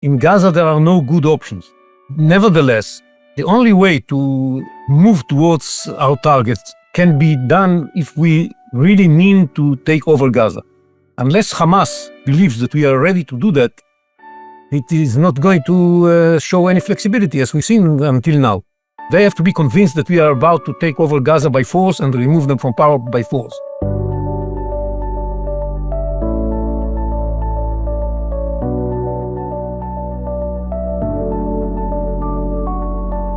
In Gaza, there are no good options. Nevertheless, the only way to move towards our targets can be done if we really mean to take over Gaza. Unless Hamas believes that we are ready to do that, it is not going to show any flexibility as we've seen until now. They have to be convinced that we are about to take over Gaza by force and remove them from power by force.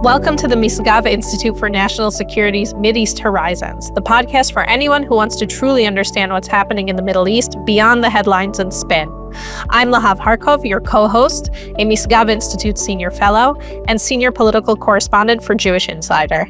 Welcome to the Misgav Institute for National Security's Mideast Horizons, the podcast for anyone who wants to truly understand what's happening in the Middle East beyond the headlines and spin. I'm Lahav Harkov, your co-host, a Misgav Institute Senior Fellow, and Senior Political Correspondent for Jewish Insider.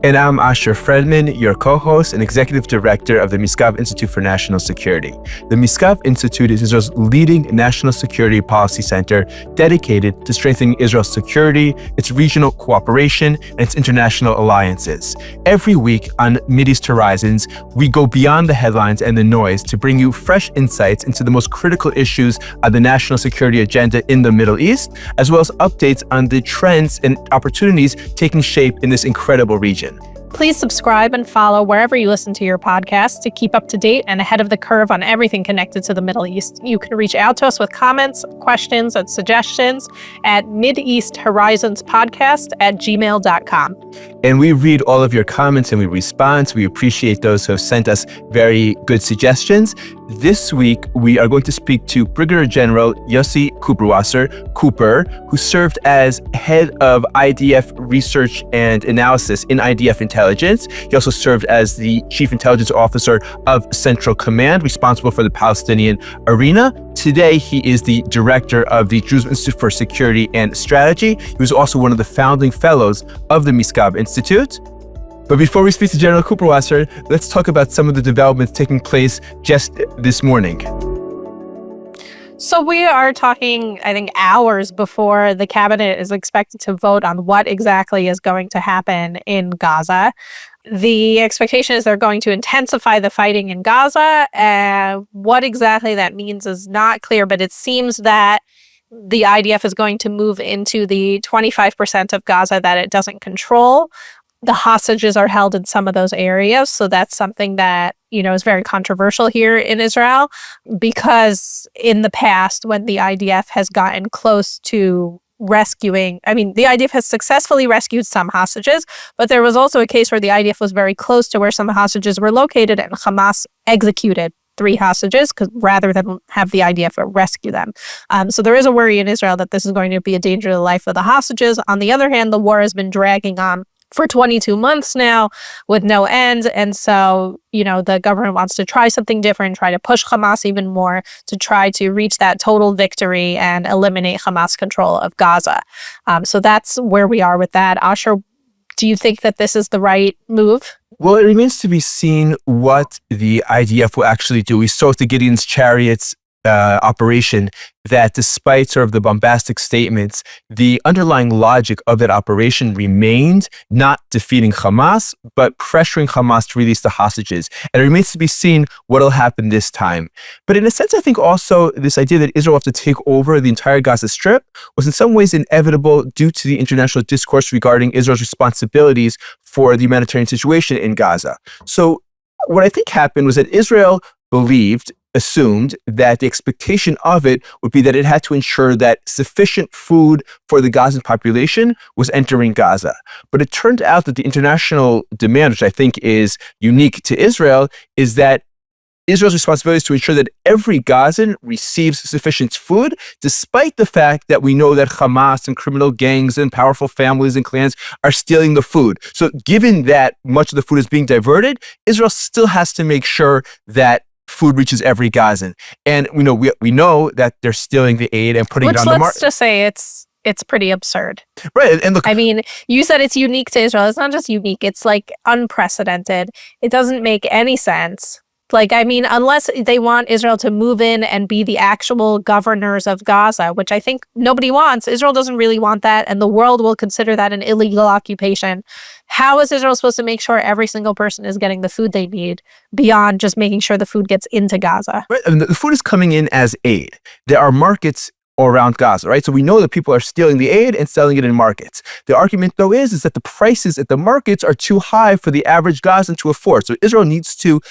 And I'm Asher Fredman, your co-host and Executive Director of the Misgav Institute for National Security. The Misgav Institute is Israel's leading national security policy center dedicated to strengthening Israel's security, its regional cooperation, and its international alliances. Every week on Mideast Horizons, we go beyond the headlines and the noise to bring you fresh insights into the most critical issues on the national security agenda in the Middle East, as well as updates on the trends and opportunities taking shape in this incredible region. Please subscribe and follow wherever you listen to your podcast to keep up to date and ahead of the curve on everything connected to the Middle East. You can reach out to us with comments, questions, and suggestions at mideasthorizonspodcast@gmail.com. And we read all of your comments and we respond. We appreciate those who have sent us very good suggestions. This week, we are going to speak to Brigadier General Yossi Kuperwasser, Cooper, who served as head of IDF research and analysis in IDF Intelligence. He also served as the chief intelligence officer of Central Command, responsible for the Palestinian arena. Today, he is the director of the Disengagement Institute for Security and Strategy. He was also one of the founding fellows of the Misgav Institute. But before we speak to General Kuperwasser, let's talk about some of the developments taking place just this morning. So we are talking, I think, hours before the cabinet is expected to vote on what exactly is going to happen in Gaza. The expectation is they're going to intensify the fighting in Gaza. What exactly that means is not clear, but it seems that the IDF is going to move into the 25% of Gaza that it doesn't control. The hostages are held in some of those areas. So that's something that, is very controversial here in Israel, because in the past, when the IDF has gotten close to rescuing, the IDF has successfully rescued some hostages, but there was also a case where the IDF was very close to where some hostages were located and Hamas executed 3 hostages rather than have the IDF rescue them. So there is a worry in Israel that this is going to be a danger to the life of the hostages. On the other hand, the war has been dragging on for 22 months now with no end. And so, the government wants to try something different, try to push Hamas even more to try to reach that total victory and eliminate Hamas control of Gaza. So that's where we are with that. Asher, do you think that this is the right move? Well, it remains to be seen what the IDF will actually do. We saw with the Gideon's Chariots operation that despite sort of the bombastic statements, the underlying logic of that operation remained not defeating Hamas, but pressuring Hamas to release the hostages. And it remains to be seen what will happen this time. But in a sense, I think also this idea that Israel will have to take over the entire Gaza Strip was in some ways inevitable due to the international discourse regarding Israel's responsibilities for the humanitarian situation in Gaza. So what I think happened was that Israel assumed that the expectation of it would be that it had to ensure that sufficient food for the Gazan population was entering Gaza. But it turned out that the international demand, which I think is unique to Israel, is that Israel's responsibility is to ensure that every Gazan receives sufficient food, despite the fact that we know that Hamas and criminal gangs and powerful families and clans are stealing the food. So given that much of the food is being diverted, Israel still has to make sure that food reaches every Gazan. And we know that they're stealing the aid and putting it on the market. Let's just say it's pretty absurd. Right. And look, you said it's unique to Israel. It's not just unique. It's like unprecedented. It doesn't make any sense. Unless they want Israel to move in and be the actual governors of Gaza, which I think nobody wants. Israel doesn't really want that, and the world will consider that an illegal occupation. How is Israel supposed to make sure every single person is getting the food they need beyond just making sure the food gets into Gaza? Right. The food is coming in as aid. There are markets or around Gaza, right? So we know that people are stealing the aid and selling it in markets. The argument, though, is that the prices at the markets are too high for the average Gazan to afford. So Israel needs to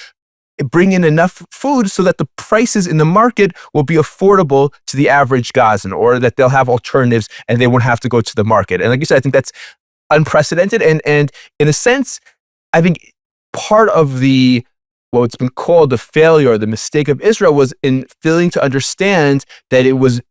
bring in enough food so that the prices in the market will be affordable to the average Gazan, or that they'll have alternatives and they won't have to go to the market. And like you said, I think that's unprecedented. And in a sense, I think part of what's been called the failure or the mistake of Israel was in failing to understand that it was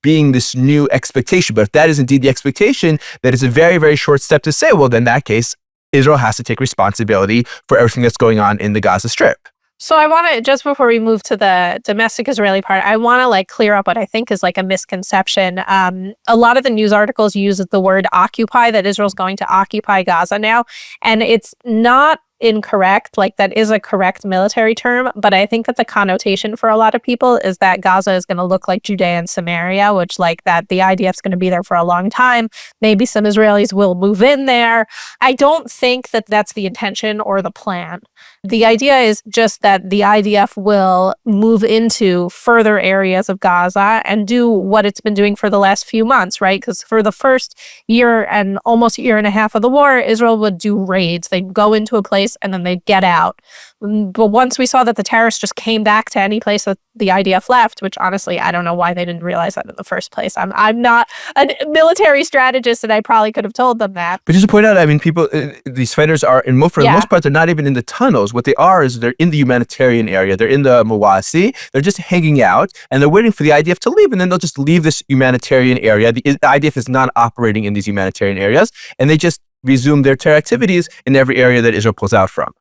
being this new expectation. But if that is indeed the expectation, that is a very, very short step to say, well, then in that case, Israel has to take responsibility for everything that's going on in the Gaza Strip. So I want to, just before we move to the domestic Israeli part, I want to clear up what I think is a misconception. A lot of the news articles use the word occupy, that Israel's going to occupy Gaza now. And it's not incorrect. That is a correct military term, but I think that the connotation for a lot of people is that Gaza is going to look like Judea and Samaria, which that the IDF is going to be there for a long time. Maybe some Israelis will move in there. I don't think that that's the intention or the plan. The idea is just that the IDF will move into further areas of Gaza and do what it's been doing for the last few months, right? Because for the first year and almost year and a half of the war, Israel would do raids. They'd go into a place and then they'd get out. But once we saw that the terrorists just came back to any place that the IDF left, which honestly, I don't know why they didn't realize that in the first place. I'm not a military strategist, and I probably could have told them that. But just to point out, I mean, people, these fighters are, for the most part, they're not even in the tunnels. What they are is they're in the humanitarian area. They're in the Mawasi. They're just hanging out, and they're waiting for the IDF to leave, and then they'll just leave this humanitarian area. The IDF is not operating in these humanitarian areas, and they just resume their terror activities in every area that Israel pulls out from.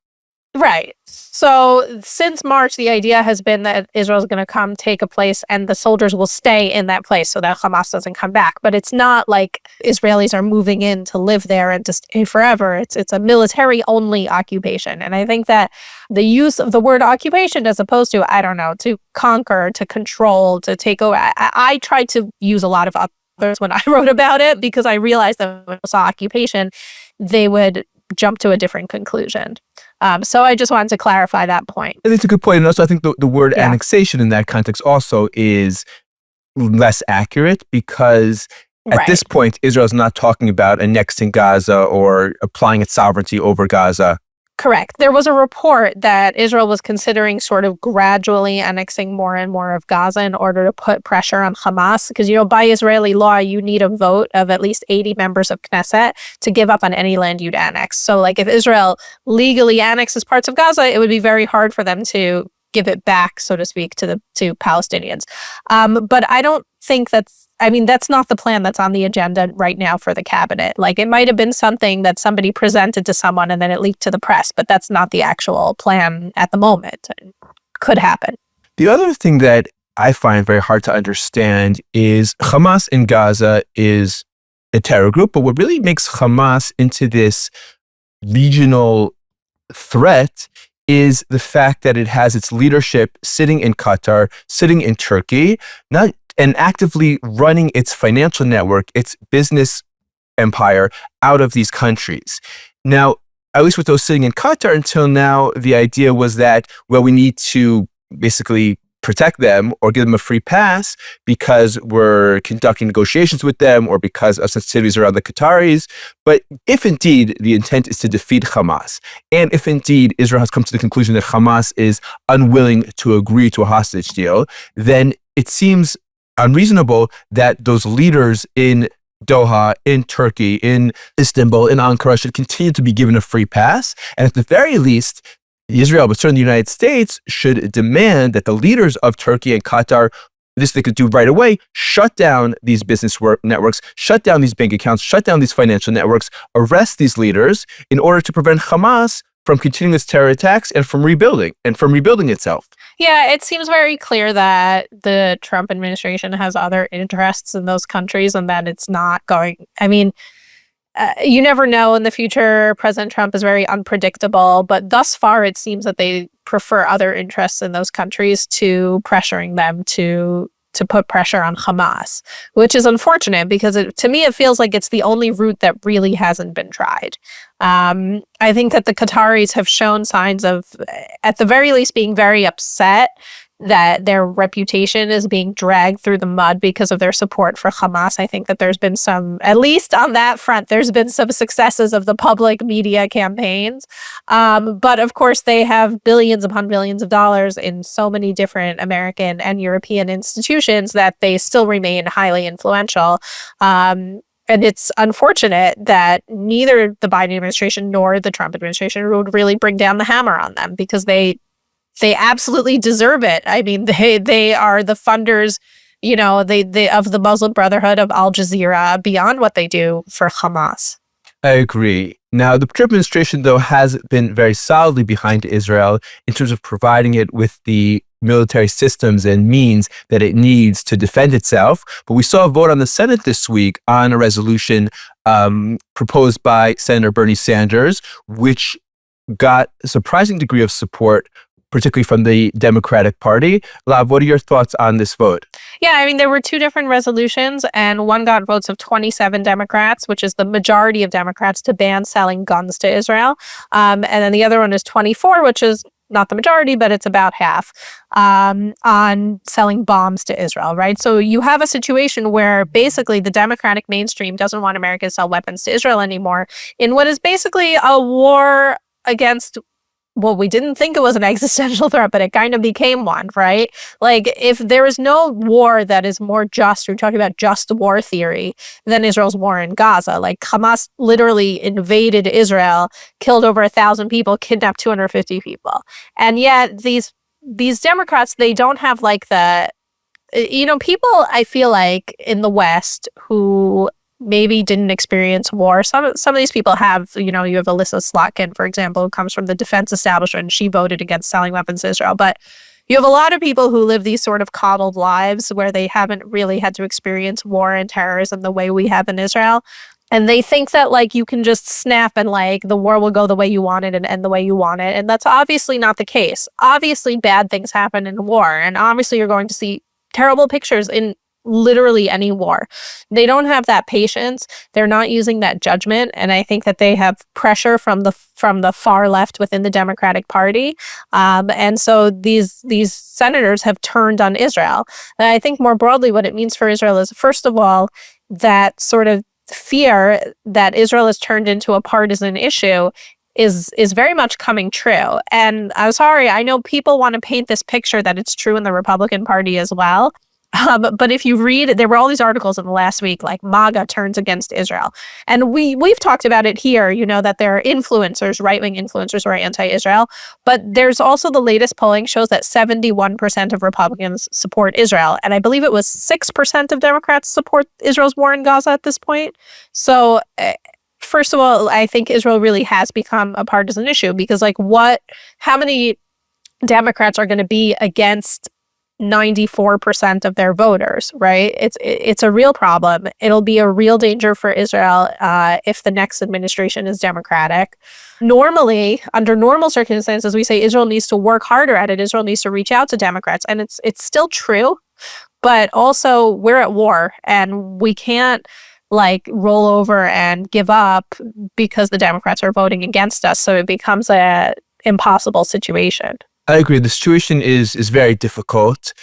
Right. So since March, the idea has been that Israel is going to come take a place and the soldiers will stay in that place so that Hamas doesn't come back. But it's not like Israelis are moving in to live there and to stay forever. It's a military-only occupation. And I think that the use of the word occupation as opposed to, to conquer, to control, to take over. I tried to use a lot of others when I wrote about it because I realized that when I saw occupation, they would jump to a different conclusion. So I just wanted to clarify that point. And it's a good point. And also, I think the word annexation in that context also is less accurate because at this point, Israel is not talking about annexing Gaza or applying its sovereignty over Gaza. Correct. There was a report that Israel was considering sort of gradually annexing more and more of Gaza in order to put pressure on Hamas. Because, by Israeli law, you need a vote of at least 80 members of Knesset to give up on any land you'd annex. So, if Israel legally annexes parts of Gaza, it would be very hard for them to give it back, so to speak, to Palestinians. But I don't think that's not the plan that's on the agenda right now for the cabinet. It might have been something that somebody presented to someone and then it leaked to the press, but that's not the actual plan at the moment. It could happen. The other thing that I find very hard to understand is Hamas in Gaza is a terror group, but what really makes Hamas into this regional threat is the fact that it has its leadership sitting in Qatar, sitting in Turkey, and actively running its financial network, its business empire out of these countries. Now, at least with those sitting in Qatar until now, the idea was that, we need to basically protect them or give them a free pass because we're conducting negotiations with them or because of sensitivities around the Qataris. But if indeed the intent is to defeat Hamas, and if indeed Israel has come to the conclusion that Hamas is unwilling to agree to a hostage deal, then it seems unreasonable that those leaders in Doha, in Turkey, in Istanbul, in Ankara should continue to be given a free pass. And at the very least, Israel, but certainly the United States, should demand that the leaders of Turkey and Qatar, this they could do right away, shut down these business networks, shut down these bank accounts, shut down these financial networks, arrest these leaders in order to prevent Hamas from continuing its terror attacks and from rebuilding itself. Yeah, it seems very clear that the Trump administration has other interests in those countries and that it's not going. You never know in the future. President Trump is very unpredictable, but thus far it seems that they prefer other interests in those countries to pressuring them to put pressure on Hamas, which is unfortunate because to me it feels like it's the only route that really hasn't been tried. I think that the Qataris have shown signs of, at the very least, being very upset that their reputation is being dragged through the mud because of their support for Hamas. I think that there's been some, at least on that front, there's been some successes of the public media campaigns. But of course, they have billions upon billions of dollars in so many different American and European institutions that they still remain highly influential. And it's unfortunate that neither the Biden administration nor the Trump administration would really bring down the hammer on them, because they absolutely deserve it. I mean, they are the funders, they of the Muslim Brotherhood, of Al Jazeera, beyond what they do for Hamas. I agree. Now, the Trump administration, though, has been very solidly behind Israel in terms of providing it with the military systems and means that it needs to defend itself. But we saw a vote on the Senate this week on a resolution proposed by Senator Bernie Sanders, which got a surprising degree of support, particularly from the Democratic Party. Lahav, what are your thoughts on this vote? Yeah, I mean, there were two different resolutions, and one got votes of 27 Democrats, which is the majority of Democrats, to ban selling guns to Israel. And then the other one is 24, which is not the majority, but it's about half, on selling bombs to Israel, right? So you have a situation where basically the Democratic mainstream doesn't want America to sell weapons to Israel anymore in what is basically a war against, well, we didn't think it was an existential threat, but it kind of became one, right? Like, if there is no war that is more just, we're talking about just war theory, than Israel's war in Gaza. Like, Hamas literally invaded Israel, killed over 1,000 people, kidnapped 250 people. And yet these Democrats, they don't have like the, people, I feel like, in the West who maybe didn't experience war. Some of these people have, you have Alyssa Slotkin, for example, who comes from the defense establishment, and she voted against selling weapons to Israel. But you have a lot of people who live these sort of coddled lives where they haven't really had to experience war and terrorism the way we have in Israel. And they think that, like, you can just snap and, like, the war will go the way you want it and end the way you want it. And that's obviously not the case. Obviously, bad things happen in war. And obviously, you're going to see terrible pictures in literally any war. They don't have that patience. They're not using that judgment. And I think that they have pressure from the far left within the Democratic Party. And so these senators have turned on Israel. And I think more broadly what it means for Israel is, first of all, that sort of fear that Israel has turned into a partisan issue is very much coming true. And I'm sorry, I know people want to paint this picture that it's true in the Republican Party as well. But if you read, there were all these articles in the last week, like MAGA turns against Israel. And we've talked about it here, that there are influencers, right-wing influencers who are anti-Israel. But there's also the latest polling shows that 71% of Republicans support Israel. And I believe it was 6% of Democrats support Israel's war in Gaza at this point. So first of all, I think Israel really has become a partisan issue, because how many Democrats are going to be against 94% of their voters, right? It's a real problem. It'll be a real danger for Israel if the next administration is Democratic. Normally, under normal circumstances, we say Israel needs to work harder at it. Israel needs to reach out to Democrats, and it's still true. But also, we're at war, and we can't roll over and give up because the Democrats are voting against us. So it becomes an impossible situation. I agree. The situation is very difficult.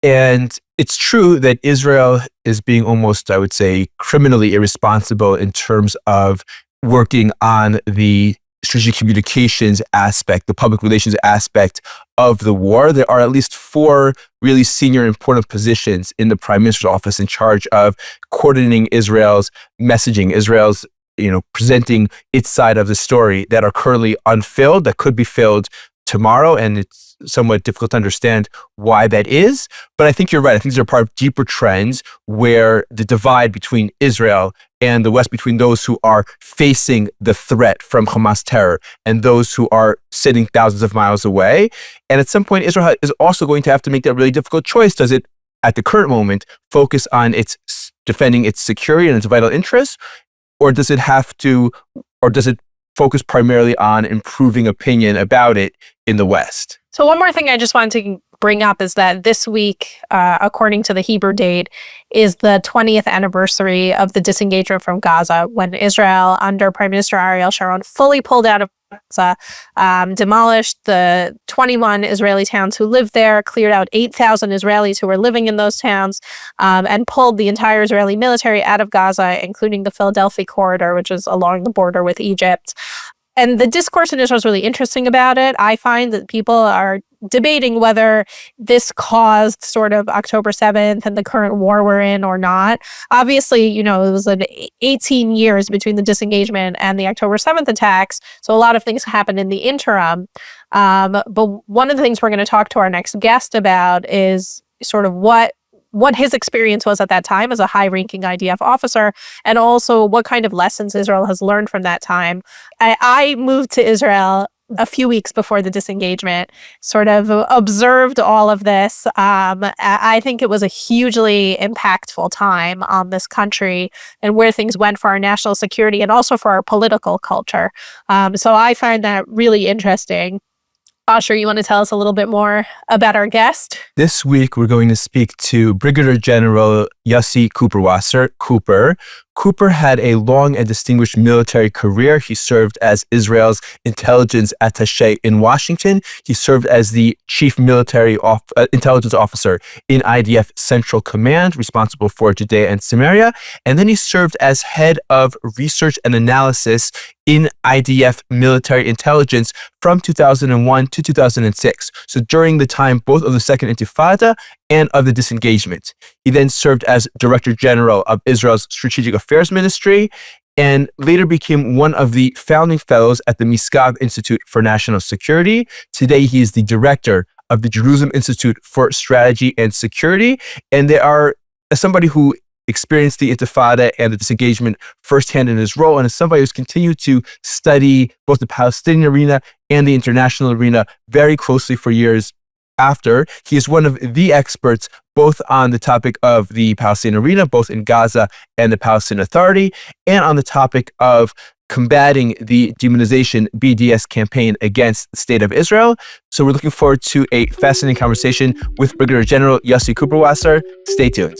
And it's true that Israel is being almost, I would say, criminally irresponsible in terms of working on the strategic communications aspect, the public relations aspect of the war. There are at least 4 really senior important positions in the Prime Minister's office in charge of coordinating Israel's messaging, Israel's presenting its side of the story, that are currently unfilled, that could be filled tomorrow, and it's somewhat difficult to understand why that is. But I think you're right. I think these are part of deeper trends where the divide between Israel and the West, between those who are facing the threat from Hamas terror and those who are sitting thousands of miles away. And at some point, Israel is also going to have to make that really difficult choice. Does it, at the current moment, focus on its defending its security and its vital interests, or does it focus primarily on improving opinion about it in the West? So one more thing I just wanted to bring up is that this week, according to the Hebrew date, is the 20th anniversary of the disengagement from Gaza, when Israel, under Prime Minister Ariel Sharon, fully pulled out of demolished the 21 Israeli towns who lived there, cleared out 8,000 Israelis who were living in those towns, and pulled the entire Israeli military out of Gaza, including the Philadelphi Corridor, which is along the border with Egypt. And the discourse in Israel is really interesting about it. I find that people are debating whether this caused sort of October 7th and the current war we're in or not. Obviously, it was 18 years between the disengagement and the October 7th attacks. So a lot of things happened in the interim. But one of the things we're going to talk to our next guest about is sort of what his experience was at that time as a high-ranking IDF officer, and also what kind of lessons Israel has learned from that time. I moved to Israel a few weeks before the disengagement, sort of observed all of this. I think it was a hugely impactful time on this country and where things went for our national security and also for our political culture. So I find that really interesting. Asher, you want to tell us a little bit more about our guest? This week, we're going to speak to Brigadier General Yossi Kuperwasser, Cooper. Cooper had a long and distinguished military career. He served as Israel's intelligence attaché in Washington. He served as the chief military intelligence officer in IDF Central Command, responsible for Judea and Samaria. And then he served as head of research and analysis in IDF military intelligence from 2001 to 2006. So during the time both of the Second Intifada and of the disengagement. He then served as Director General of Israel's Strategic Affairs Ministry and later became one of the founding fellows at the Misgav Institute for National Security. Today, he is the director of the Jerusalem Institute for Strategy and Security. And they are somebody who experienced the Intifada and the disengagement firsthand in his role, and as somebody who's continued to study both the Palestinian arena and the international arena very closely for years after. He is one of the experts both on the topic of the Palestinian arena, both in Gaza and the Palestinian Authority, and on the topic of combating the demonization BDS campaign against the state of Israel. So we're looking forward to a fascinating conversation with Brigadier General Yossi Kuperwasser. Stay tuned.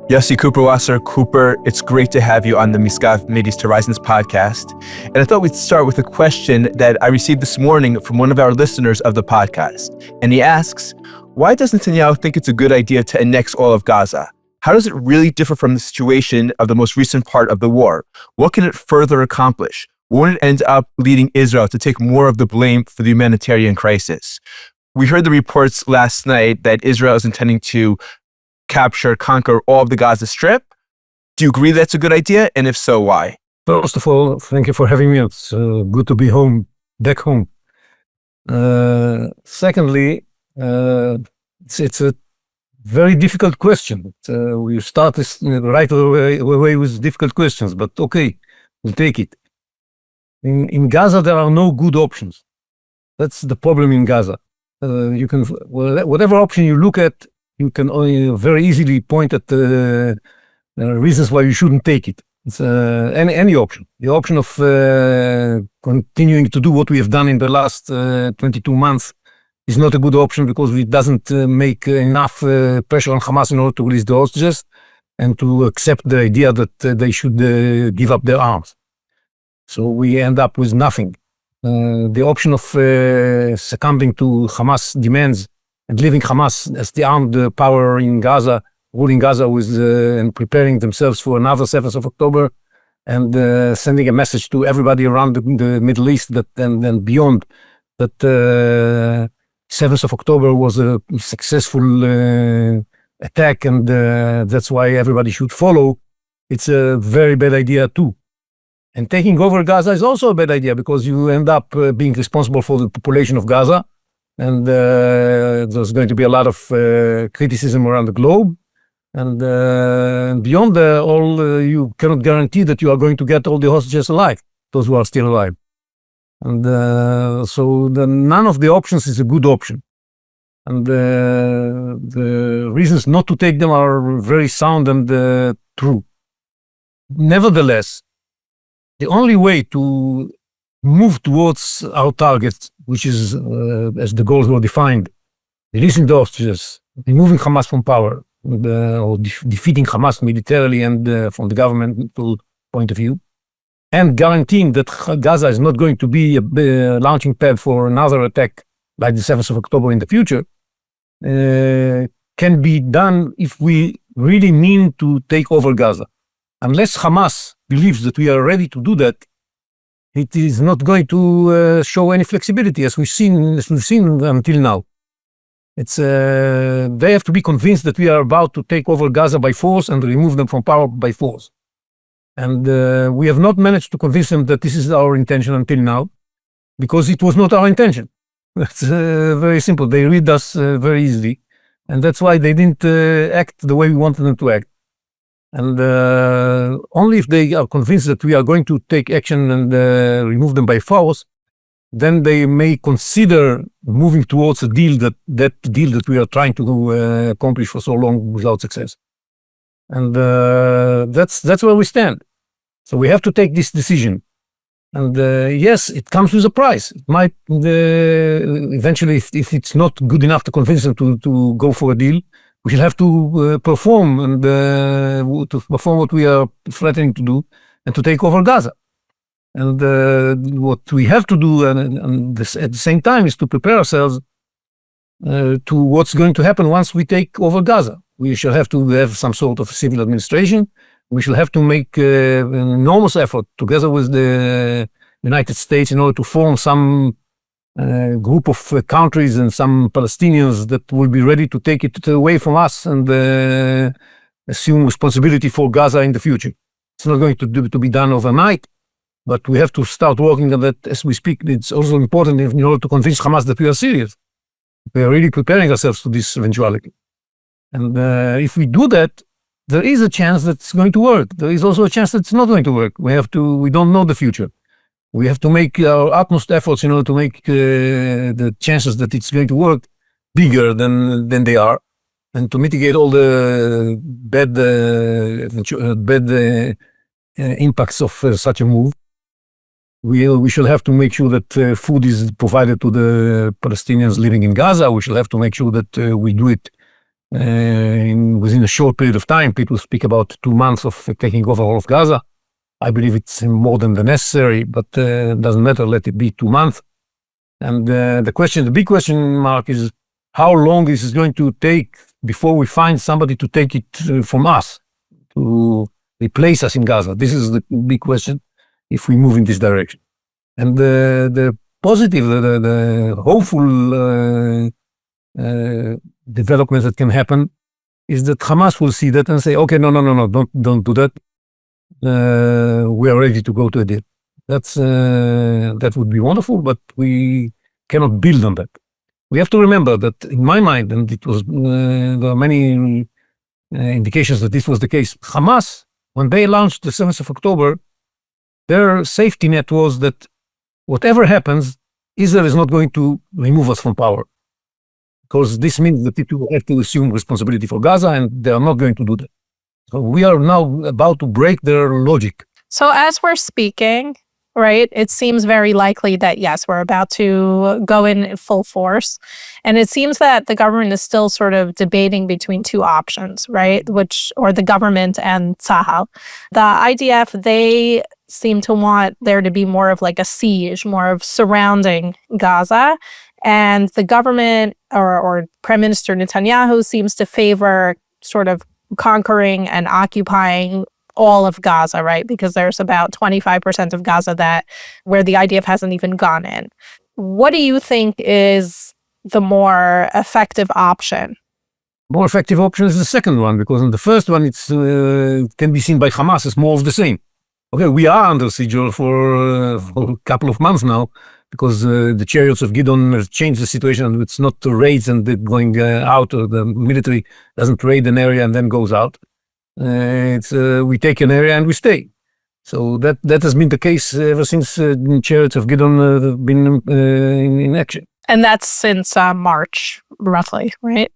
Yossi Kuperwasser, Cooper, it's great to have you on the Misgav Mideast Horizons podcast. And I thought we'd start with a question that I received this morning from one of our listeners of the podcast. And he asks, why does Netanyahu think it's a good idea to annex all of Gaza? How does it really differ from the situation of the most recent part of the war? What can it further accomplish? Won't it end up leading Israel to take more of the blame for the humanitarian crisis? We heard the reports last night that Israel is intending to capture, conquer all of the Gaza Strip. Do you agree that's a good idea? And if so, why? First of all, thank you for having me. It's good to be back home. Secondly, it's a very difficult question. We start this right away with difficult questions, but okay, we'll take it. In Gaza, there are no good options. That's the problem in Gaza. You can, whatever option you look at, you can only very easily point at the reasons why you shouldn't take it. It's any option. The option of continuing to do what we have done in the last 22 months is not a good option because it doesn't make enough pressure on Hamas in order to release the hostages and to accept the idea that they should give up their arms. So we end up with nothing. The option of succumbing to Hamas demands and leaving Hamas as the armed power in Gaza, ruling Gaza with and preparing themselves for another 7th of October and sending a message to everybody around the Middle East that and beyond that 7th of October was a successful attack and that's why everybody should follow. It's a very bad idea too. And taking over Gaza is also a bad idea because you end up being responsible for the population of Gaza. And there's going to be a lot of criticism around the globe. And beyond all, you cannot guarantee that you are going to get all the hostages alive, those who are still alive. And so none of the options is a good option. And the reasons not to take them are very sound and true. Nevertheless, the only way to move towards our targets, which is, as the goals were defined, releasing the hostages, removing Hamas from power, or defeating Hamas militarily and from the government to point of view, and guaranteeing that Gaza is not going to be a launching pad for another attack like the 7th of October in the future, can be done if we really mean to take over Gaza. Unless Hamas believes that we are ready to do that, it is not going to show any flexibility as we've seen until now. It's they have to be convinced that we are about to take over Gaza by force and remove them from power by force. And we have not managed to convince them that this is our intention until now, because it was not our intention. That's very simple. They read us very easily, and that's why they didn't act the way we wanted them to act. And only if they are convinced that we are going to take action and remove them by force, then they may consider moving towards a deal that deal that we are trying to accomplish for so long without success. And that's where we stand. So we have to take this decision. And yes, it comes with a price. It might eventually, if it's not good enough to convince them to go for a deal, we will have to perform and to perform what we are threatening to do and to take over Gaza. And what we have to do at the same time is to prepare ourselves to what's going to happen once we take over Gaza. We shall have to have some sort of civil administration. We shall have to make an enormous effort together with the United States in order to form some group of countries and some Palestinians that will be ready to take it away from us and assume responsibility for Gaza in the future. It's not going to be done overnight, but we have to start working on that as we speak. It's also important in order to convince Hamas that we are serious. We are really preparing ourselves to this eventuality. And if we do that, there is a chance that it's going to work. There is also a chance that it's not going to work. We don't know the future. We have to make our utmost efforts in order to make the chances that it's going to work bigger than they are, and to mitigate all the bad impacts of such a move. We shall have to make sure that food is provided to the Palestinians living in Gaza. We shall have to make sure that we do it within a short period of time. People speak about 2 months of taking over all of Gaza. I believe it's more than the necessary, but it doesn't matter. Let it be 2 months. And the big question mark is how long this is going to take before we find somebody to take it from us, to replace us in Gaza. This is the big question if we move in this direction. And the positive, the hopeful development that can happen is that Hamas will see that and say, okay, no, don't do that. We are ready to go to a deal. That would be wonderful, but we cannot build on that. We have to remember that in my mind, and it was there are many indications that this was the case. Hamas, when they launched the 7th of October, their safety net was that whatever happens, Israel is not going to remove us from power, because this means that it will have to assume responsibility for Gaza, and they are not going to do that. So we are now about to break their logic. So as we're speaking, right, it seems very likely that, yes, we're about to go in full force. And it seems that the government is still sort of debating between two options, right, or the government and Tzahal. The IDF, they seem to want there to be more of like a siege, more of surrounding Gaza. And the government or Prime Minister Netanyahu seems to favor sort of conquering and occupying all of Gaza, right? Because there's about 25% of Gaza where the IDF hasn't even gone in. What do you think is the more effective option? More effective option is the second one, because in the first one, it can be seen by Hamas as more of the same. Okay, we are under siege for a couple of months now, because the chariots of Gideon have changed the situation. It's not raids and going out, or the military doesn't raid an area and then goes out. We take an area and we stay. So that has been the case ever since the chariots of Gideon have been in action. And that's since March, roughly, right?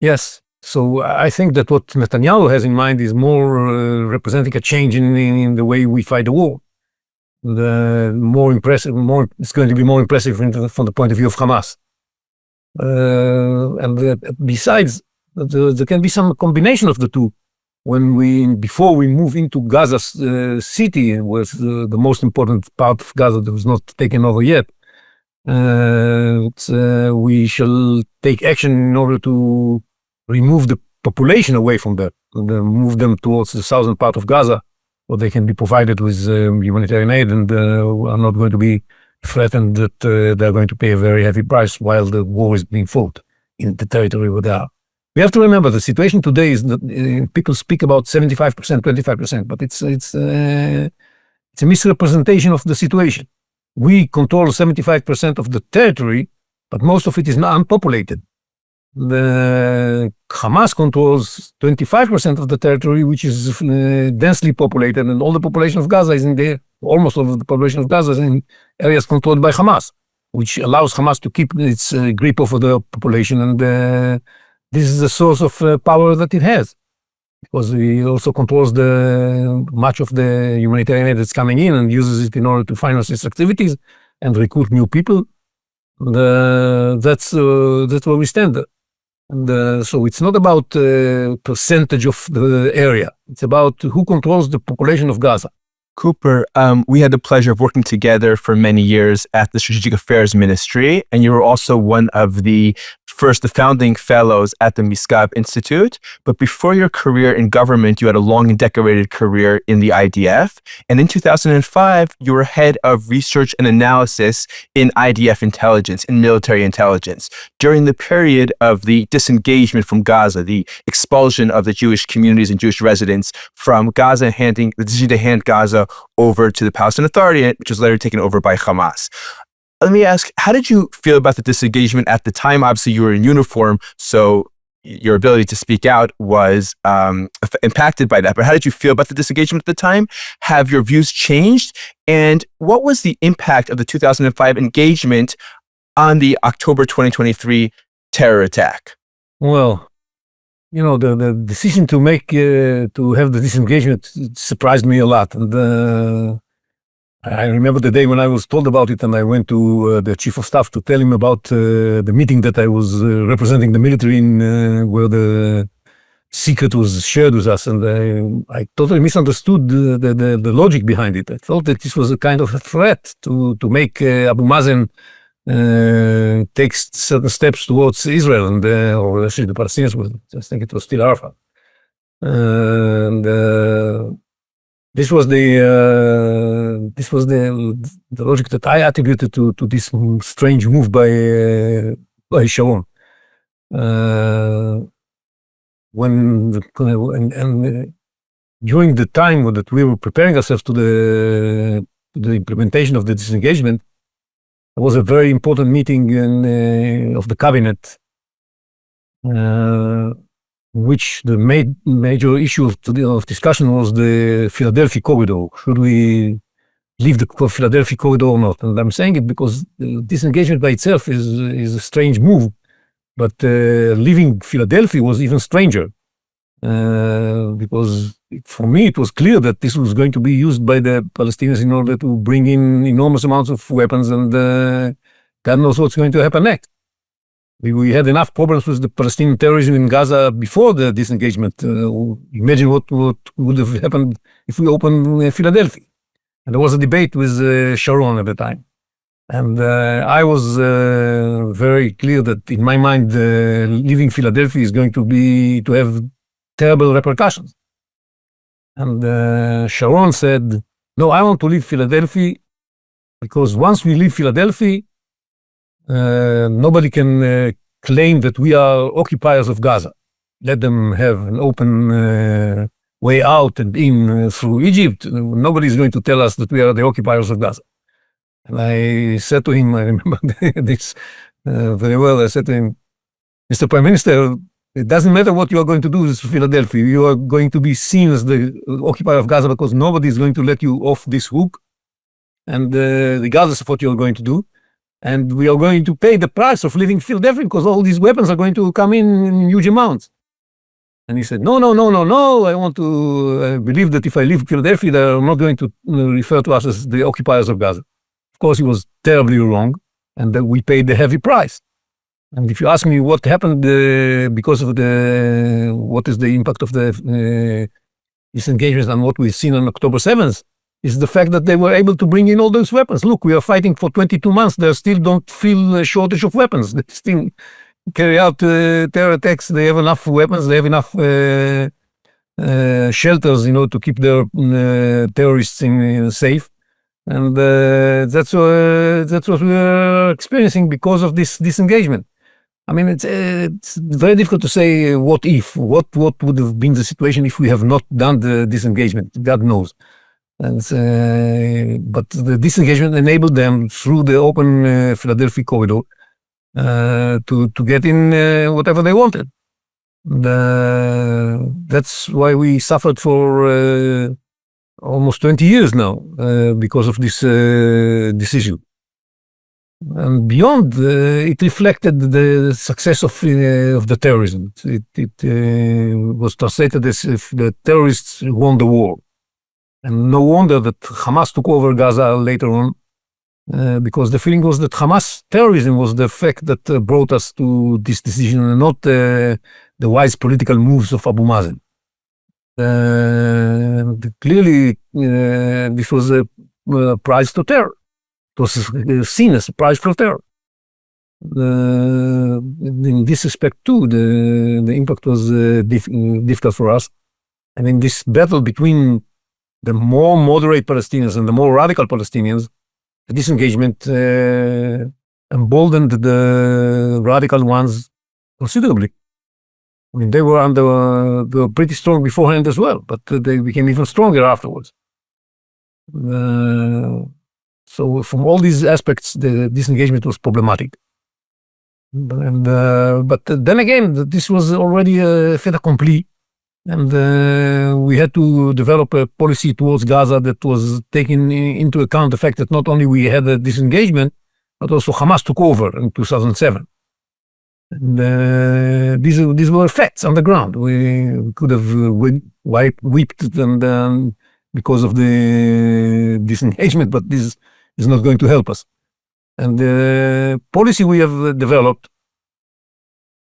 Yes. So I think that what Netanyahu has in mind is more representing a change in the way we fight the war. It's going to be more impressive from the point of view of Hamas. And besides, there can be some combination of the two. before we move into Gaza city, was the most important part of Gaza that was not taken over yet. We shall take action in order to remove the population away from that, and move them towards the southern part of Gaza, where they can be provided with humanitarian aid and are not going to be threatened that they're going to pay a very heavy price while the war is being fought in the territory where they are. We have to remember the situation today is that people speak about 75%, 25%, but it's a misrepresentation of the situation. We control 75% of the territory, but most of it is not unpopulated. The Hamas controls 25% of the territory, which is densely populated, and all the population of Gaza is in there. Almost all of the population of Gaza is in areas controlled by Hamas, which allows Hamas to keep its grip over the population, and this is the source of power that it has, because he also controls much of the humanitarian aid that's coming in and uses it in order to finance its activities and recruit new people. That's where we stand. And so it's not about percentage of the area. It's about who controls the population of Gaza. Cooper, we had the pleasure of working together for many years at the Strategic Affairs Ministry, and you were also one of the founding fellows at the Misgav Institute. But before your career in government, you had a long and decorated career in the IDF. And in 2005, you were head of research and analysis in IDF Intelligence, in military intelligence. During the period of the disengagement from Gaza, the expulsion of the Jewish communities and Jewish residents from Gaza, the decision to hand Gaza over to the Palestinian Authority, which was later taken over by Hamas. Let me ask, how did you feel about the disengagement at the time? Obviously, you were in uniform, so your ability to speak out was impacted by that. But how did you feel about the disengagement at the time? Have your views changed? And what was the impact of the 2005 engagement on the October 2023 terror attack? Well, the decision to make, to have the disengagement surprised me a lot. And I remember the day when I was told about it, and I went to the chief of staff to tell him about the meeting that I was representing the military in, where the secret was shared with us. And I totally misunderstood the logic behind it. I thought that this was a kind of a threat to make Abu Mazen takes certain steps towards Israel, and or actually the Palestinians. I think it was still Arafat. And this was the logic that I attributed to this strange move by Sharon. During the time that we were preparing ourselves to the implementation of the disengagement, there was a very important meeting of the cabinet, which the major issue of discussion was the Philadelphi Corridor. Should we leave the Philadelphi Corridor or not? And I'm saying it because disengagement by itself is a strange move, but leaving Philadelphia was even stranger, because for me it was clear that this was going to be used by the Palestinians in order to bring in enormous amounts of weapons, and God knows what's going to happen next. We had enough problems with the Palestinian terrorism in Gaza before the disengagement. Imagine what would have happened if we opened Philadelphia. And there was a debate with Sharon at the time. And I was very clear that in my mind, leaving Philadelphia is going to have terrible repercussions. And Sharon said, no, I want to leave Philadelphia because once we leave Philadelphia, nobody can claim that we are occupiers of Gaza. Let them have an open way out and in through Egypt. Nobody is going to tell us that we are the occupiers of Gaza. And I said to him, I remember this very well, I said to him, Mr. Prime Minister, it doesn't matter what you are going to do with Philadelphia. You are going to be seen as the occupier of Gaza because nobody is going to let you off this hook. And regardless of what you are going to do, and we are going to pay the price of leaving Philadelphia because all these weapons are going to come in huge amounts. And he said, no. I want to believe that if I leave Philadelphia, they are not going to refer to us as the occupiers of Gaza. Of course, he was terribly wrong, and that we paid the heavy price. And if you ask me what happened because of what is the impact of the disengagement and what we've seen on October 7th, is the fact that they were able to bring in all those weapons. Look, we are fighting for 22 months. They still don't feel a shortage of weapons. They still carry out terror attacks. They have enough weapons. They have enough shelters, to keep their terrorists safe. And that's what we are experiencing because of this disengagement. I mean, it's very difficult to say what would have been the situation if we have not done the disengagement. God knows. And but the disengagement enabled them through the open Philadelphi Corridor to get in whatever they wanted. That's why we suffered for almost 20 years now because of this decision. And beyond, it reflected the success of the terrorism. It was translated as if the terrorists won the war. And no wonder that Hamas took over Gaza later on, because the feeling was that Hamas terrorism was the fact that brought us to this decision and not the wise political moves of Abu Mazen. Clearly, this was a prize to terror. It was seen as a prize for terror. In this respect, too, the impact was difficult for us. I mean, this battle between the more moderate Palestinians and the more radical Palestinians, the disengagement emboldened the radical ones considerably. I mean, they were pretty strong beforehand as well, but they became even stronger afterwards. So from all these aspects, the disengagement was problematic. But then again, this was already a fait accompli, and we had to develop a policy towards Gaza that was taking into account the fact that not only we had a disengagement, but also Hamas took over in 2007. And these were facts on the ground. We could have wept and because of the disengagement, but this is not going to help us. And the policy we have developed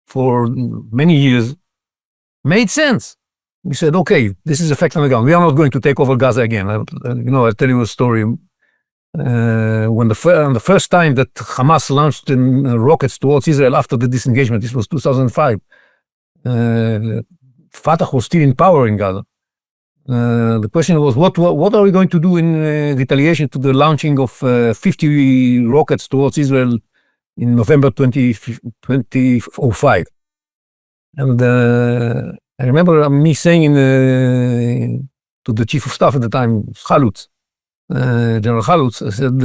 for many years made sense. We said, okay, this is a fact on the ground. We are not going to take over Gaza again. I'll tell you a story. When the first time that Hamas launched rockets towards Israel after the disengagement, this was 2005, Fatah was still in power in Gaza. The question was, what are we going to do in retaliation to the launching of 50 rockets towards Israel in November 2005? And I remember me saying to the chief of staff at the time, Chalutz, General Chalutz, I said,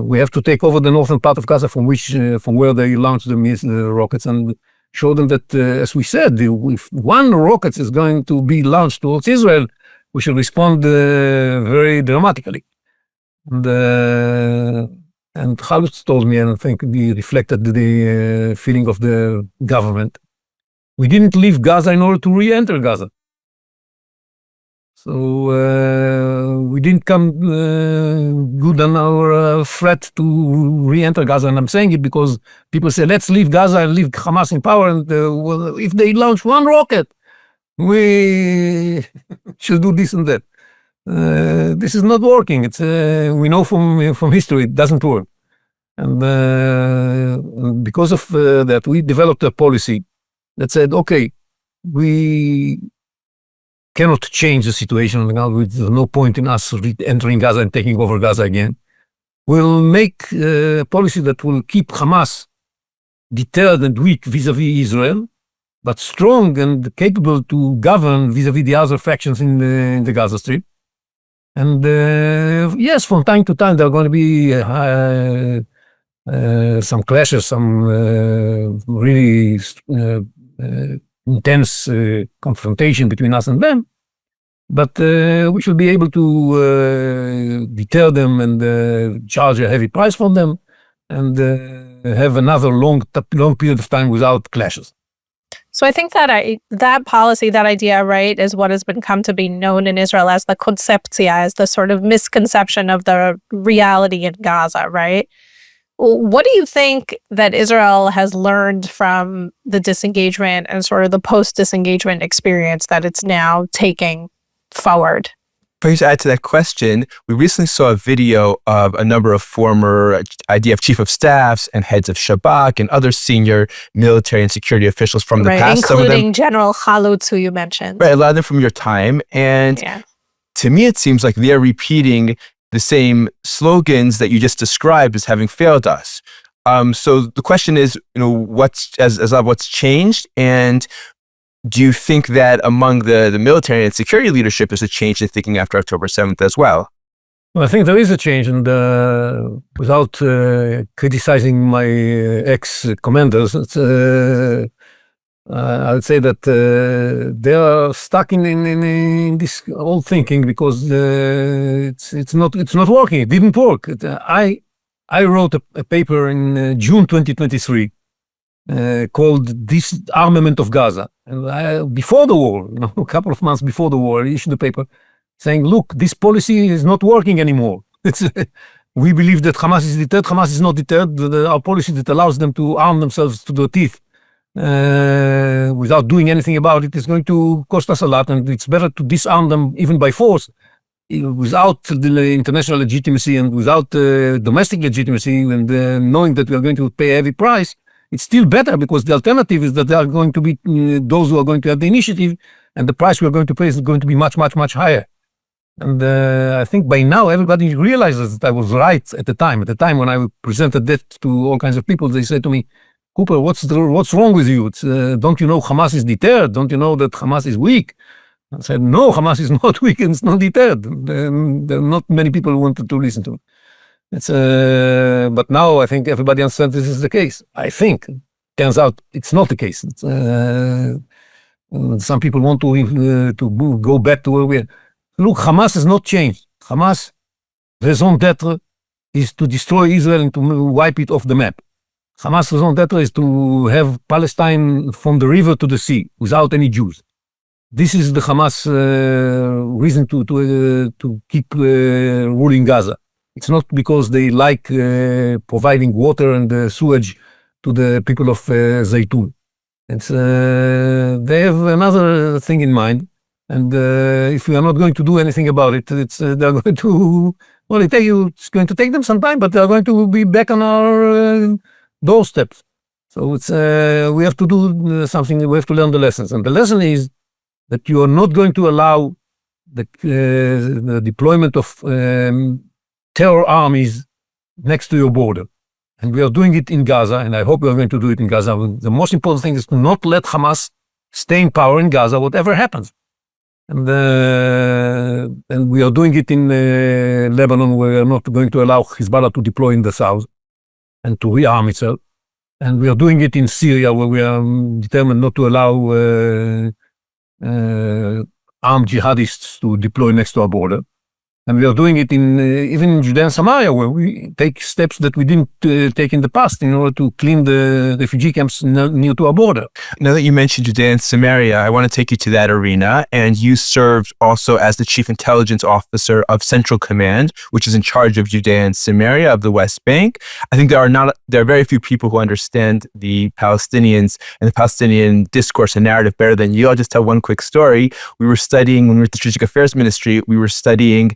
we have to take over the northern part of Gaza from where they launched the rockets, and show them that, as we said, if one rocket is going to be launched towards Israel, we should respond very dramatically. And Chalutz told me, and I think he reflected the feeling of the government, we didn't leave Gaza in order to re-enter Gaza. So we didn't come good on our threat to re-enter Gaza. And I'm saying it because people say, let's leave Gaza and leave Hamas in power. And well, if they launch one rocket, we should do this and that. This is not working. It's we know from history it doesn't work. And because of that, we developed a policy that said, okay, we cannot change the situation now. There's no point in us entering Gaza and taking over Gaza again. We'll make a policy that will keep Hamas deterred and weak vis-a-vis Israel, but strong and capable to govern vis-a-vis the other factions in the Gaza Strip. And yes, from time to time there are going to be some clashes, some really intense confrontation between us and them, but we should be able to deter them and charge a heavy price from them and have another long period of time without clashes. So I think that that policy, that idea, right, is what has come to be known in Israel as the konceptia, as the sort of misconception of the reality in Gaza, right? What do you think that Israel has learned from the disengagement and sort of the post-disengagement experience that it's now taking forward? If I just add to that question, we recently saw a video of a number of former IDF chief of staffs and heads of Shabak and other senior military and security officials from the past. Including General Chalutz, who you mentioned. Right, a lot of them from your time. And to me, it seems like they're repeating the same slogans that you just described as having failed us. So the question is, what's changed? And do you think that among the military and security leadership there's a change in thinking after October 7th as well? Well, I think there is a change, and without criticizing my ex-commanders, I would say that they are stuck in this old thinking because it's not working. It didn't work. I wrote a paper in June 2023 called Disarmament of Gaza. And before the war, a couple of months before the war, I issued a paper saying, look, this policy is not working anymore. We believe that Hamas is deterred. Hamas is not deterred. Our policy that allows them to arm themselves to the teeth without doing anything about it is going to cost us a lot. And it's better to disarm them even by force without the international legitimacy and without domestic legitimacy and knowing that we are going to pay a heavy price. It's still better because the alternative is that they are going to be those who are going to have the initiative, and the price we are going to pay is going to be much, much, much higher. And I think by now everybody realizes that I was right at the time. At the time when I presented that to all kinds of people, they said to me, Cooper, what's wrong with you? Don't you know Hamas is deterred? Don't you know that Hamas is weak? I said, no, Hamas is not weak and it's not deterred. There are not many people who wanted to listen to it. But now I think everybody understands this is the case. I think. Turns out it's not the case. Some people want to go back to where we are. Look, Hamas has not changed. Hamas' raison d'etre is to destroy Israel and to wipe it off the map. Hamas' raison d'etre is to have Palestine from the river to the sea without any Jews. This is the Hamas reason to keep ruling Gaza. It's not because they like providing water and sewage to the people of Zaytun. They have another thing in mind. And if we are not going to do anything about it, they're going to, well, it's going to take them some time, but they're going to be back on our doorsteps. So we have to do something, we have to learn the lessons. And the lesson is that you are not going to allow the deployment of terror armies next to your border. And we are doing it in Gaza, and I hope we are going to do it in Gaza. The most important thing is to not let Hamas stay in power in Gaza, whatever happens. And we are doing it in Lebanon, where we are not going to allow Hezbollah to deploy in the south and to rearm itself. And we are doing it in Syria, where we are determined not to allow armed jihadists to deploy next to our border. And we are doing it even in Judea and Samaria, where we take steps that we didn't take in the past in order to clean the refugee camps near to our border. Now that you mentioned Judea and Samaria, I want to take you to that arena. And you served also as the Chief Intelligence Officer of Central Command, which is in charge of Judea and Samaria of the West Bank. I think there are very few people who understand the Palestinians and the Palestinian discourse and narrative better than you. I'll just tell one quick story. We were studying, when we were at the Strategic Affairs Ministry, we were studying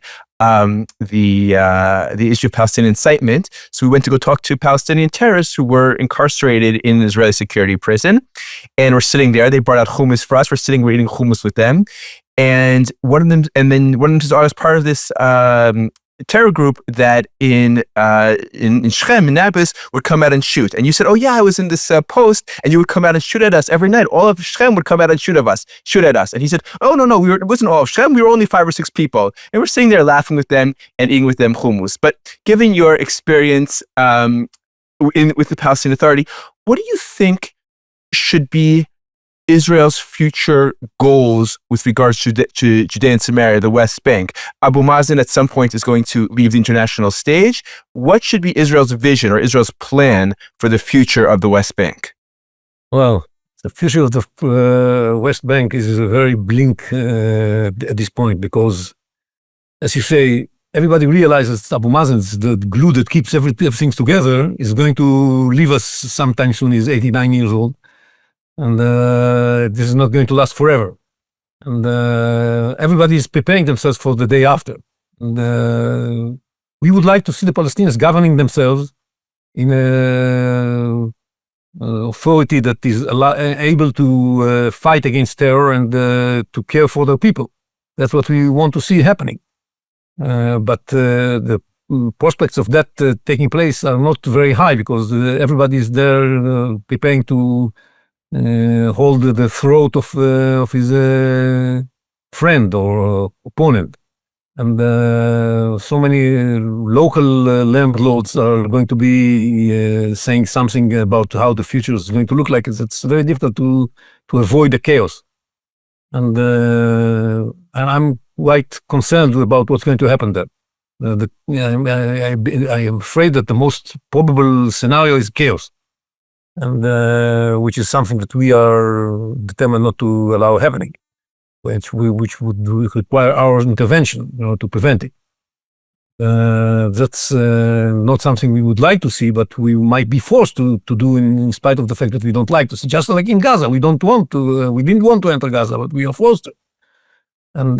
the issue of Palestinian incitement. So we went to go talk to Palestinian terrorists who were incarcerated in an Israeli security prison. And we're sitting there. They brought out hummus for us. We're eating hummus with them. And one of them says, I was part of this terror group that in Shechem, in Abbas, would come out and shoot. And you said, oh yeah, I was in this post, and you would come out and shoot at us every night. All of Shechem would come out and shoot at us. And he said, oh no, it wasn't all of Shechem. We were only 5 or 6 people. And we're sitting there laughing with them and eating with them hummus. But given your experience with the Palestinian Authority, what do you think should be Israel's future goals with regards to Judea and Samaria, the West Bank? Abu Mazen at some point is going to leave the international stage. What should be Israel's vision or Israel's plan for the future of the West Bank? Well, the future of the West Bank is very bleak at this point because, as you say, everybody realizes Abu Mazen's the glue that keeps everything together is going to leave us sometime soon. He's 89 years old. And this is not going to last forever. And everybody is preparing themselves for the day after. And we would like to see the Palestinians governing themselves in a authority that is able to fight against terror and to care for their people. That's what we want to see happening. But the prospects of that taking place are not very high because everybody is there preparing to hold the throat of his friend or opponent. And so many local landlords are going to be saying something about how the future is going to look like. It's very difficult to avoid the chaos. And I'm quite concerned about what's going to happen there. I am afraid that the most probable scenario is chaos, and which is something that we are determined not to allow happening, which would require our intervention, to prevent it. That's not something we would like to see, but we might be forced to do in spite of the fact that we don't like to see. Just like in Gaza, we didn't want to enter Gaza, but we are forced to. And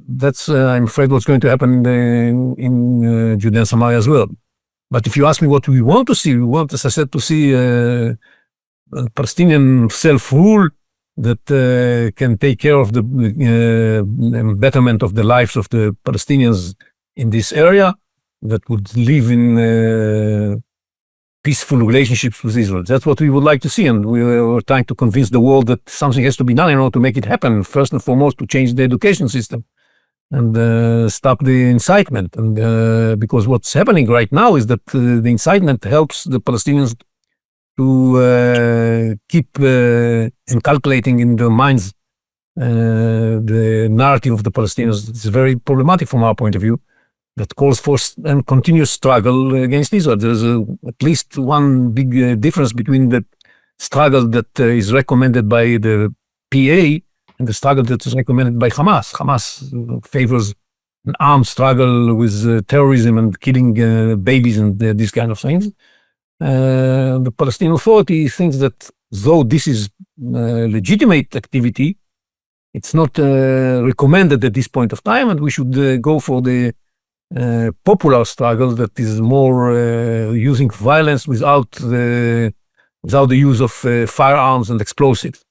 that's, I'm afraid, what's going to happen in Judea and Samaria as well. But if you ask me what we want to see, we want, as I said, to see Palestinian self-rule that can take care of the betterment of the lives of the Palestinians in this area, that would live in peaceful relationships with Israel. That's what we would like to see, and we are trying to convince the world that something has to be done in order to make it happen. First and foremost, to change the education system and stop the incitement. And because what's happening right now is that the incitement helps the Palestinians to keep inculcating in their minds the narrative of the Palestinians. It's very problematic from our point of view, that calls for a continuous struggle against Israel. There's at least one big difference between the struggle that is recommended by the PA and the struggle that is recommended by Hamas. Hamas favors an armed struggle with terrorism and killing babies and these kind of things. The Palestinian Authority thinks that though this is legitimate activity, it's not recommended at this point of time, and we should go for the popular struggle that is more using violence without the use of firearms and explosives.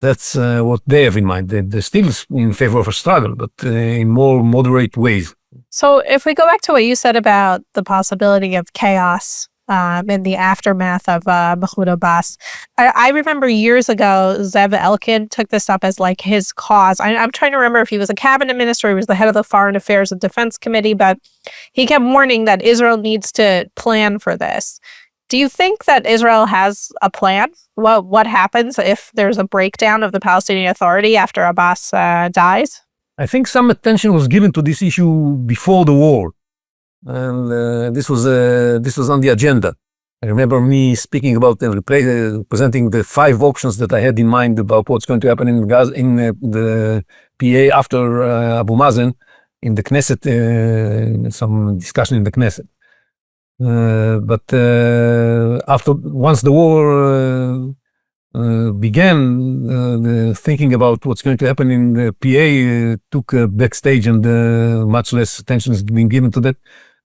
That's what they have in mind. They're still in favor of a struggle, but in more moderate ways. So if we go back to what you said about the possibility of chaos in the aftermath of Mahmoud Abbas, I remember years ago, Zev Elkin took this up as like his cause. I'm trying to remember if he was a cabinet minister, he was the head of the Foreign Affairs and Defense Committee, but he kept warning that Israel needs to plan for this. Do you think that Israel has a plan? What happens if there's a breakdown of the Palestinian Authority after Abbas dies? I think some attention was given to this issue before the war. And this was on the agenda. I remember me speaking about presenting the 5 options that I had in mind about what's going to happen in Gaza, in the PA after Abu Mazen in the Knesset, some discussion in the Knesset. But once the war began, the thinking about what's going to happen in the PA took a backstage, and much less attention is being given to that.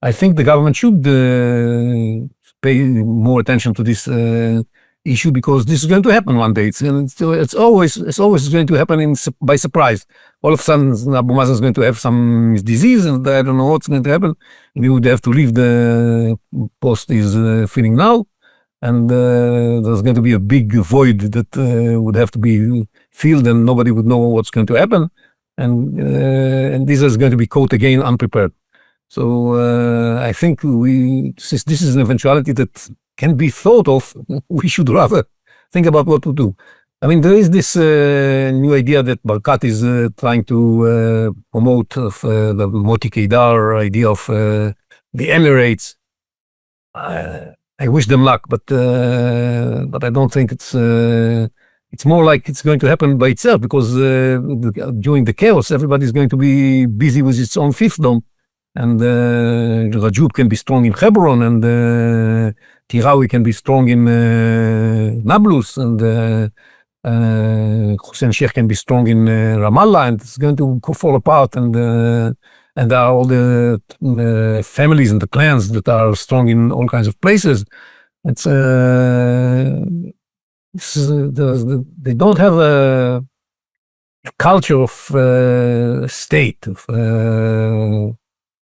I think the government should pay more attention to this issue, because this is going to happen one day. It's always going to happen by surprise. All of a sudden, Abu Mazen is going to have some disease, and I don't know what's going to happen. He would have to leave the post he's filling now, and there's going to be a big void that would have to be filled, and nobody would know what's going to happen, and this is going to be caught again unprepared. So I think since this is an eventuality that can be thought of, we should rather think about what to do. I mean, there is this new idea that Barkat is trying to promote of the Moti Kedar idea of the Emirates. I wish them luck, but I don't think it's more like it's going to happen by itself, because during the chaos, everybody's going to be busy with its own fiefdom and Rajub can be strong in Hebron, and Tirawi can be strong in Nablus, and Hussein Sheikh can be strong in Ramallah, and it's going to fall apart, and there are all the families and the clans that are strong in all kinds of places. They don't have a culture of state, of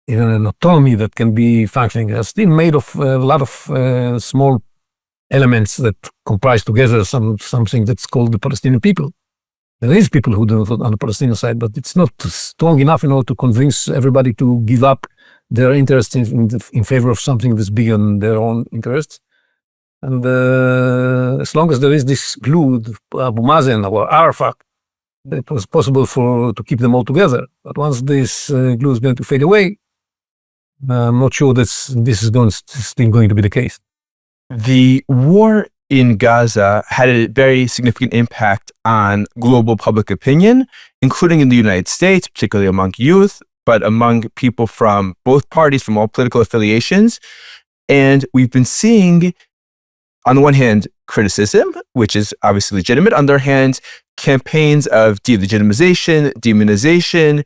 even an autonomy that can be functioning. They're still made of a lot of small elements that comprise together something that's called the Palestinian people. There is people who do it on the Palestinian side, but it's not strong enough in order to convince everybody to give up their interests in favor of something that's bigger than their own interests. And as long as there is this glue, Abu Mazen or Arafat, it was possible to keep them all together. But once this glue is going to fade away, I'm not sure that this is still going to be the case. The war in Gaza had a very significant impact on global public opinion, including in the United States, particularly among youth, but among people from both parties, from all political affiliations. And we've been seeing, on the one hand, criticism, which is obviously legitimate. On the other hand, campaigns of delegitimization, demonization.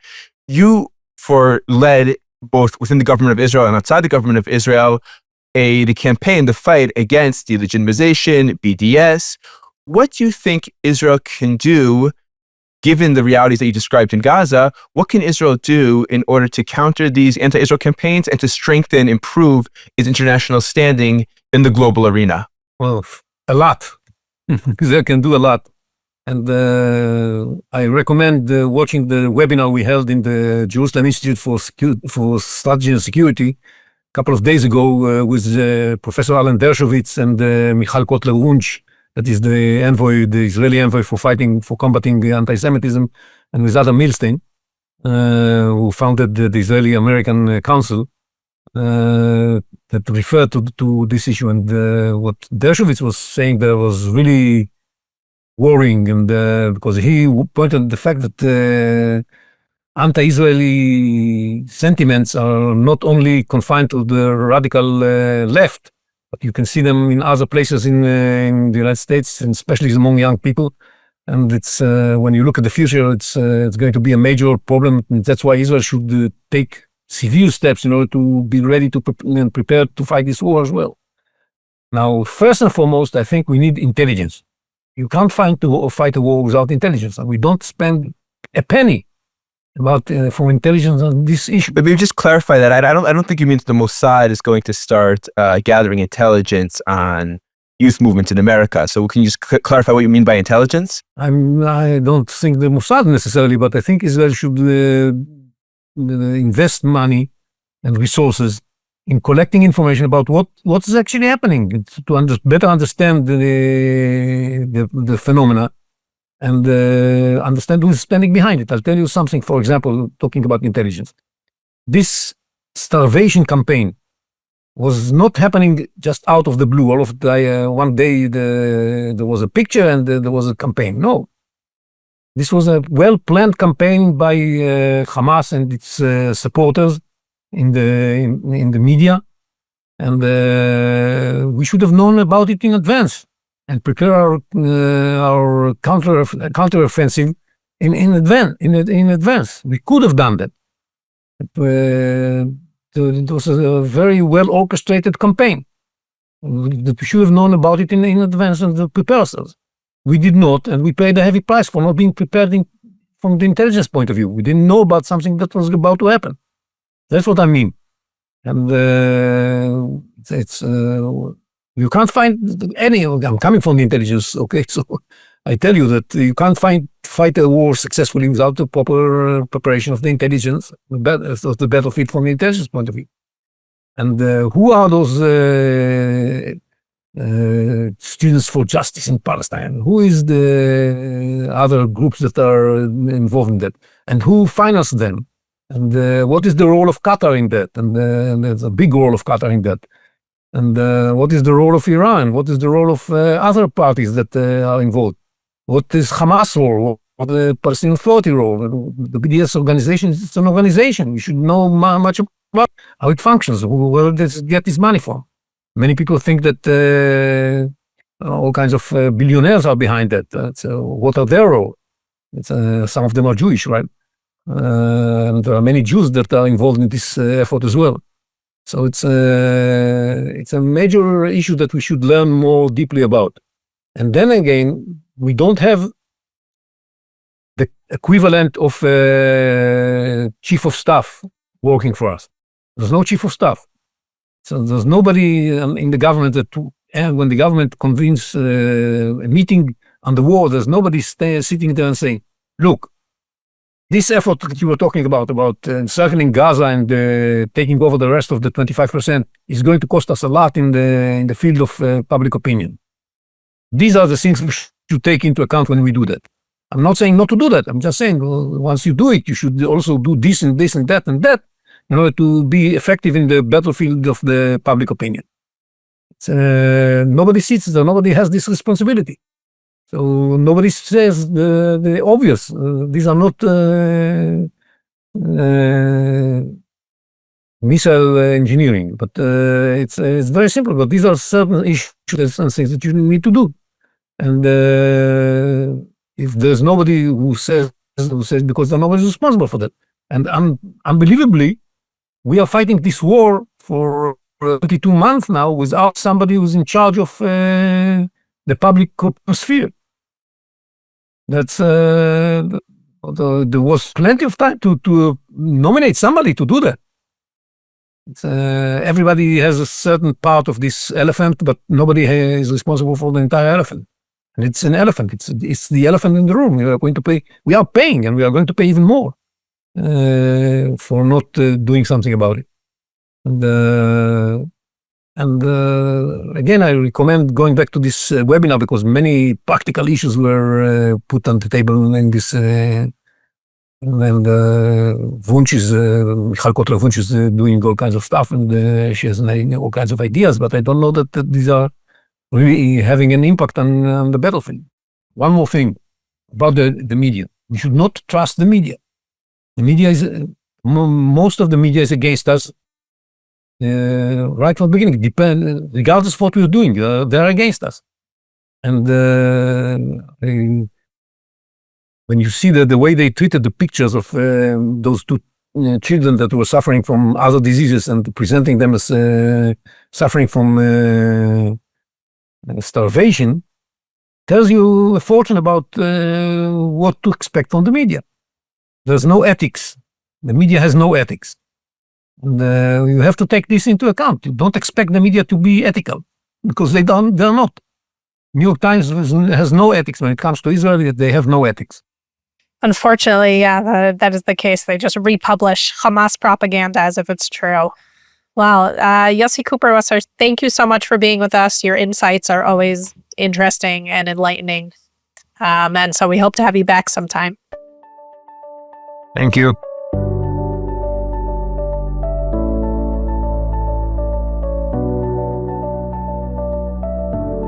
You led both within the government of Israel and outside the government of Israel the campaign, the fight against delegitimization, BDS. What do you think Israel can do, given the realities that you described in Gaza? What can Israel do in order to counter these anti-Israel campaigns and to strengthen, improve its international standing in the global arena? Well, a lot. Israel can do a lot. And I recommend watching the webinar we held in the Jerusalem Institute for Strategy and Security a couple of days ago with Professor Alan Dershowitz and Michal Kotler-Wunsch, that is the Israeli envoy for combating anti-Semitism, and with Adam Milstein, who founded the Israeli-American Council, that referred to this issue. And what Dershowitz was saying there was really worrying, and because he pointed at the fact that anti-Israeli sentiments are not only confined to the radical left, but you can see them in other places in the United States, and especially among young people. And it's when you look at the future, it's going to be a major problem. And that's why Israel should take severe steps in order to be ready to and prepared to fight this war as well. Now, first and foremost, I think we need intelligence. You can't fight a war without intelligence, and we don't spend a penny for intelligence on this issue. But maybe just clarify that. I don't think you mean the Mossad is going to start gathering intelligence on youth movements in America. So can you just clarify what you mean by intelligence? I don't think the Mossad necessarily, but I think Israel should invest money and resources in collecting information about what is actually happening to better understand the phenomena and understand who's standing behind it. I'll tell you something, for example, talking about intelligence. This starvation campaign was not happening just out of the blue. All of one day there was a picture and there was a campaign. No. This was a well-planned campaign by Hamas and its supporters in the media, and we should have known about it in advance and prepare our counter-offensive in advance. We could have done that. It was a very well-orchestrated campaign. We should have known about it in advance and prepare ourselves. We did not, and we paid a heavy price for not being prepared from the intelligence point of view. We didn't know about something that was about to happen. That's what I mean. And you can't find any. I'm coming from the intelligence, okay? So I tell you that you can't fight a war successfully without the proper preparation of the intelligence, of the battlefield from the intelligence point of view. And who are those students for justice in Palestine? Who is the other groups that are involved in that? And who finances them? And what is the role of Qatar in that? And there's a big role of Qatar in that. And what is the role of Iran? What is the role of other parties that are involved? What is Hamas' role? What the Palestinian Authority role? The BDS organization is an organization. You should know much how it functions, where does it get this money from? Many people think that all kinds of billionaires are behind that. So what are their role? Some of them are Jewish, right? And there are many Jews that are involved in this effort as well. So it's a major issue that we should learn more deeply about. And then again, we don't have the equivalent of chief of staff working for us. There's no chief of staff. So there's nobody in the government and when the government convenes a meeting on the war, there's nobody sitting there and saying, look, this effort that you were talking about encircling Gaza and taking over the rest of the 25% is going to cost us a lot in the field of public opinion. These are the things we should take into account when we do that. I'm not saying not to do that. I'm just saying, well, once you do it, you should also do this and this and that in order to be effective in the battlefield of the public opinion. Nobody sits there. Nobody has this responsibility. So nobody says the obvious. These are not missile engineering, but it's very simple. But these are certain issues and things that you need to do. And if there's nobody who says because nobody's responsible for that. And unbelievably, we are fighting this war for 22 months now without somebody who's in charge of the public sphere. That's there was plenty of time to nominate somebody to do that. Everybody has a certain part of this elephant, but nobody is responsible for the entire elephant. And it's an elephant. It's the elephant in the room. We are going to pay. We are paying, and we are going to pay even more for not doing something about it. And again, I recommend going back to this webinar because many practical issues were put on the table in this. And Wunsch is, Michal Kotler-Wunsch is doing all kinds of stuff and she has all kinds of ideas, but I don't know that these are really having an impact on the battlefield. One more thing about the media. We should not trust the media. The media is, most of the media is against us. Right from the beginning, regardless of what we're doing, they're against us. And when you see the way they treated the pictures of those two children that were suffering from other diseases and presenting them as suffering from starvation, tells you a fortune about what to expect from the media. There's no ethics. The media has no ethics. And you have to take this into account. You don't expect the media to be ethical because they're not. New York Times has no ethics when it comes to Israel. They have no ethics. Unfortunately, yeah, that is the case. They just republish Hamas propaganda as if it's true. Well, Yossi Kuperwasser, thank you so much for being with us. Your insights are always interesting and enlightening. And so we hope to have you back sometime. Thank you.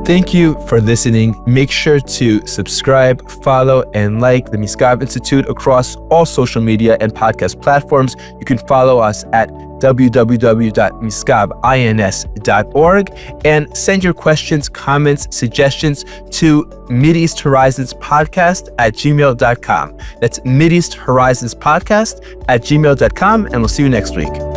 Thank you for listening. Make sure to subscribe, follow, and like the Misgav Institute across all social media and podcast platforms. You can follow us at www.misgavins.org and send your questions, comments, suggestions to mideasthorizonspodcast@gmail.com. That's mideasthorizonspodcast@gmail.com, and we'll see you next week.